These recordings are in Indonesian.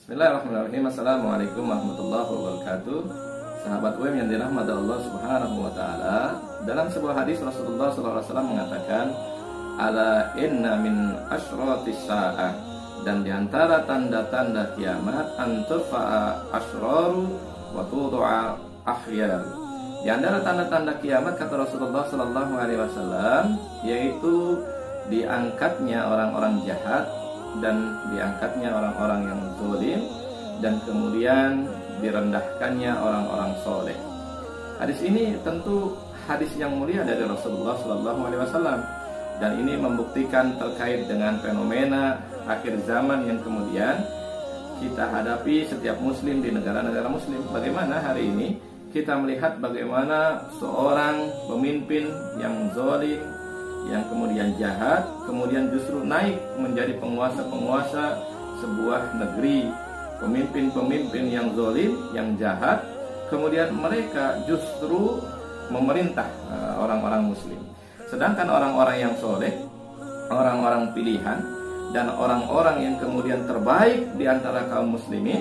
Bismillahirrahmanirrahim. Assalamualaikum warahmatullahi wabarakatuh. Sahabat UM yang dirahmati Allah Subhanahu wa taala, dalam sebuah hadis Rasulullah SAW mengatakan, ala inna min asyratis sa'ah, dan diantara tanda-tanda kiamat anturfa'a asyraru wa tudu'a akhyar. Di antara tanda-tanda kiamat, kata Rasulullah SAW, yaitu diangkatnya orang-orang jahat dan diangkatnya orang-orang yang zalim, dan kemudian direndahkannya orang-orang soleh. Hadis ini tentu hadis yang mulia dari Rasulullah SAW, dan ini membuktikan terkait dengan fenomena akhir zaman yang kemudian kita hadapi setiap muslim di negara-negara muslim. Bagaimana hari ini kita melihat bagaimana seorang pemimpin yang zalim, yang kemudian jahat, kemudian justru naik menjadi penguasa-penguasa sebuah negeri. Pemimpin-pemimpin yang zalim, yang jahat, kemudian mereka justru memerintah orang-orang muslim. Sedangkan orang-orang yang soleh, orang-orang pilihan, dan orang-orang yang kemudian terbaik di antara kaum muslimin,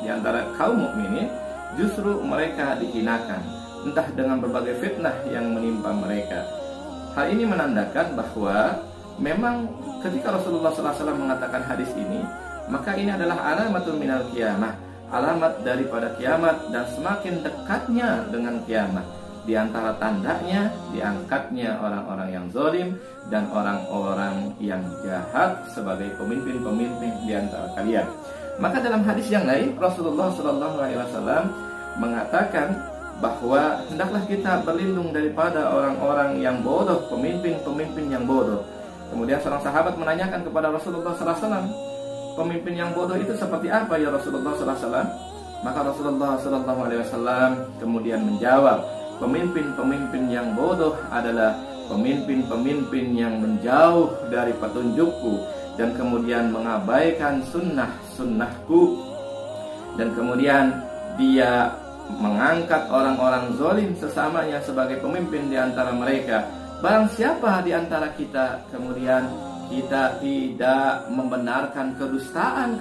di antara kaum mukminin, justru mereka dihinakan, entah dengan berbagai fitnah yang menimpa mereka. Hal ini menandakan bahwa memang ketika Rasulullah SAW mengatakan hadis ini, maka ini adalah alamatul minal kiamah, alamat daripada kiamat, dan semakin dekatnya dengan kiamat. Di antara tandanya diangkatnya orang-orang yang zalim dan orang-orang yang jahat sebagai pemimpin-pemimpin di antara kalian. Maka dalam hadis yang lain Rasulullah SAW mengatakan bahwa hendaklah kita berlindung daripada orang-orang yang bodoh, pemimpin-pemimpin yang bodoh. Kemudian seorang sahabat menanyakan kepada Rasulullah SAW, pemimpin yang bodoh itu seperti apa ya Rasulullah SAW? Maka Rasulullah SAW kemudian menjawab, pemimpin-pemimpin yang bodoh adalah pemimpin-pemimpin yang menjauh dari petunjukku dan kemudian mengabaikan sunnah-sunnahku, dan kemudian dia mengangkat orang-orang zalim sesamanya sebagai pemimpin di antara mereka. Barang siapa di antara kita kemudian kita tidak membenarkan kedustaan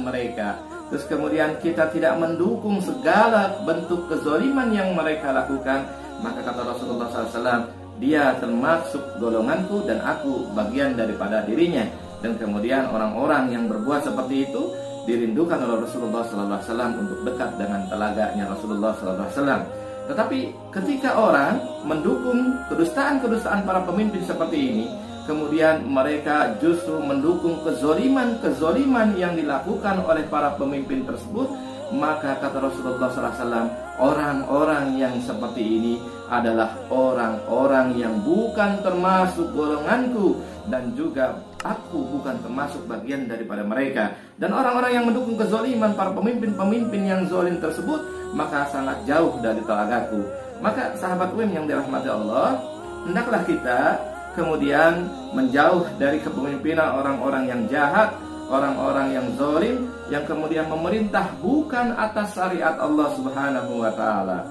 mereka, terus kemudian kita tidak mendukung segala bentuk kezaliman yang mereka lakukan, maka kata Rasulullah SAW, dia termasuk golonganku dan aku bagian daripada dirinya. Dan kemudian orang-orang yang berbuat seperti itu dirindukan oleh Rasulullah SAW untuk dekat dengan telaganya Rasulullah SAW. Tetapi ketika orang mendukung kedustaan-kedustaan para pemimpin seperti ini, kemudian mereka justru mendukung kezoliman yang dilakukan oleh para pemimpin tersebut, maka kata Rasulullah SAW, orang-orang yang seperti ini adalah orang-orang yang bukan termasuk golonganku, dan juga aku bukan termasuk bagian daripada mereka. Dan orang-orang yang mendukung kezoliman para pemimpin-pemimpin yang zalim tersebut, maka sangat jauh dari telagaku. Maka sahabat UM yang dirahmati Allah, hendaklah kita kemudian menjauh dari kepemimpinan orang-orang yang jahat, orang-orang yang zalim, yang kemudian memerintah bukan atas syariat Allah Subhanahu wa taala,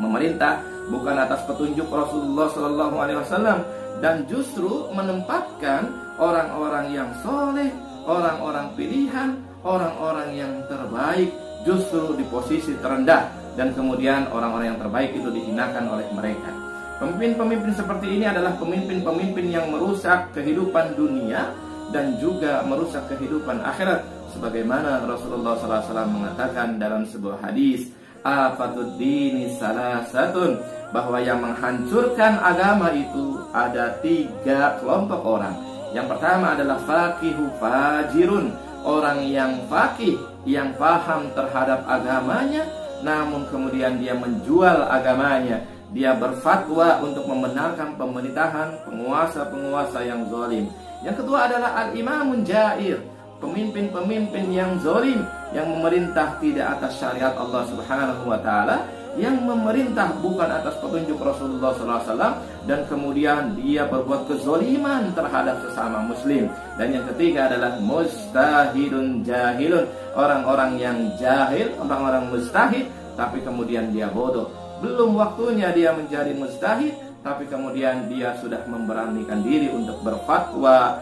memerintah bukan atas petunjuk Rasulullah SAW, dan justru menempatkan orang-orang yang soleh, orang-orang pilihan, orang-orang yang terbaik justru di posisi terendah, dan kemudian orang-orang yang terbaik itu dihinakan oleh mereka. Pemimpin-pemimpin seperti ini adalah pemimpin-pemimpin yang merusak kehidupan dunia dan juga merusak kehidupan akhirat, sebagaimana Rasulullah SAW mengatakan dalam sebuah hadis, afatud dini salasatun, bahwa yang menghancurkan agama itu ada 3 kelompok orang. Yang pertama adalah faqihu fajirun, orang yang faqih, yang paham terhadap agamanya, namun kemudian dia menjual agamanya. Dia berfatwa untuk membenarkan pemerintahan penguasa-penguasa yang zalim. Yang kedua adalah al-imamun jair, pemimpin-pemimpin yang zalim, yang memerintah tidak atas syariat Allah Subhanahu wa taala, yang memerintah bukan atas petunjuk Rasulullah SAW, dan kemudian dia berbuat kezaliman terhadap sesama muslim. Dan yang ketiga adalah mustahidun jahilun, orang-orang yang jahil, orang-orang mustahid, tapi kemudian dia bodoh. Belum waktunya dia menjadi mustahid, tapi kemudian dia sudah memberanikan diri untuk berfatwa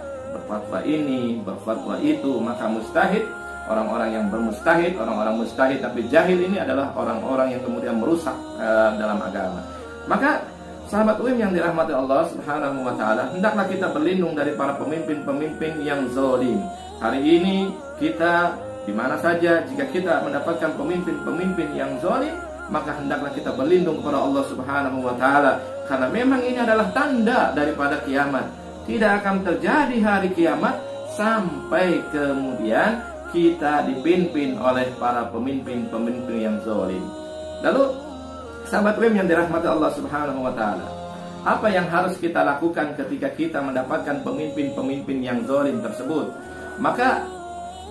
ini, berfatwa itu. Maka mustahid orang-orang yang bermustahid, orang-orang mustahid tapi jahil ini adalah orang-orang yang kemudian merusak dalam agama. Maka sahabat UIM yang dirahmati Allah Subhanahu wa taala, hendaklah kita berlindung dari para pemimpin-pemimpin yang zalim. Hari ini kita di mana saja jika kita mendapatkan pemimpin-pemimpin yang zalim, maka hendaklah kita berlindung kepada Allah Subhanahu wa taala, karena memang ini adalah tanda daripada kiamat. Tidak akan terjadi hari kiamat sampai kemudian kita dipimpin oleh para pemimpin-pemimpin yang zalim. Lalu sahabat UIM yang dirahmati Allah Subhanahu wa taala, apa yang harus kita lakukan ketika kita mendapatkan pemimpin-pemimpin yang zalim tersebut? Maka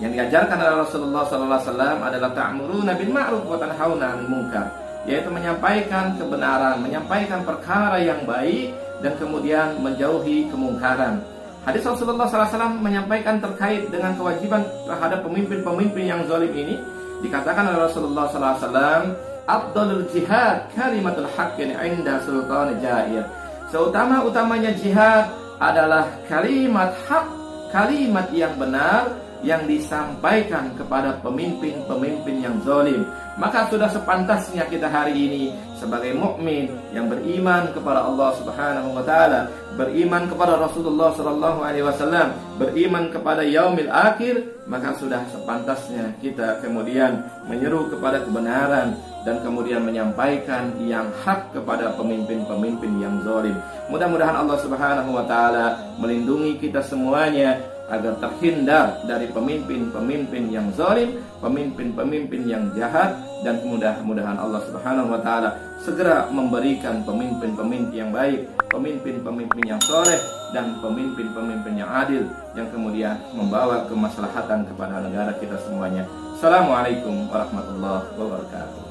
yang diajarkan oleh Rasulullah SAW adalah ta'muruna bil ma'ruf wa tanhauna 'anil munkar, yaitu menyampaikan kebenaran, menyampaikan perkara yang baik dan kemudian menjauhi kemungkaran. Hadis Rasulullah SAW menyampaikan terkait dengan kewajiban terhadap pemimpin-pemimpin yang zalim ini, dikatakan oleh Rasulullah SAW, afdalul jihad kalimatul haqqin 'inda sultan jair. Seutama-utamanya jihad adalah kalimat hak, kalimat yang benar yang disampaikan kepada pemimpin-pemimpin yang zalim. Maka sudah sepantasnya kita hari ini sebagai mukmin yang beriman kepada Allah Subhanahu wa taala, beriman kepada Rasulullah sallallahu alaihi wasallam, beriman kepada yaumil akhir, maka sudah sepantasnya kita kemudian menyeru kepada kebenaran dan kemudian menyampaikan yang hak kepada pemimpin-pemimpin yang zalim. Mudah-mudahan Allah Subhanahu wa taala melindungi kita semuanya agar terhindar dari pemimpin-pemimpin yang zalim, pemimpin-pemimpin yang jahat, dan mudah-mudahan Allah Subhanahu wa taala segera memberikan pemimpin-pemimpin yang baik, pemimpin-pemimpin yang soleh, dan pemimpin-pemimpin yang adil yang kemudian membawa kemaslahatan kepada negara kita semuanya. Assalamualaikum warahmatullahi wabarakatuh.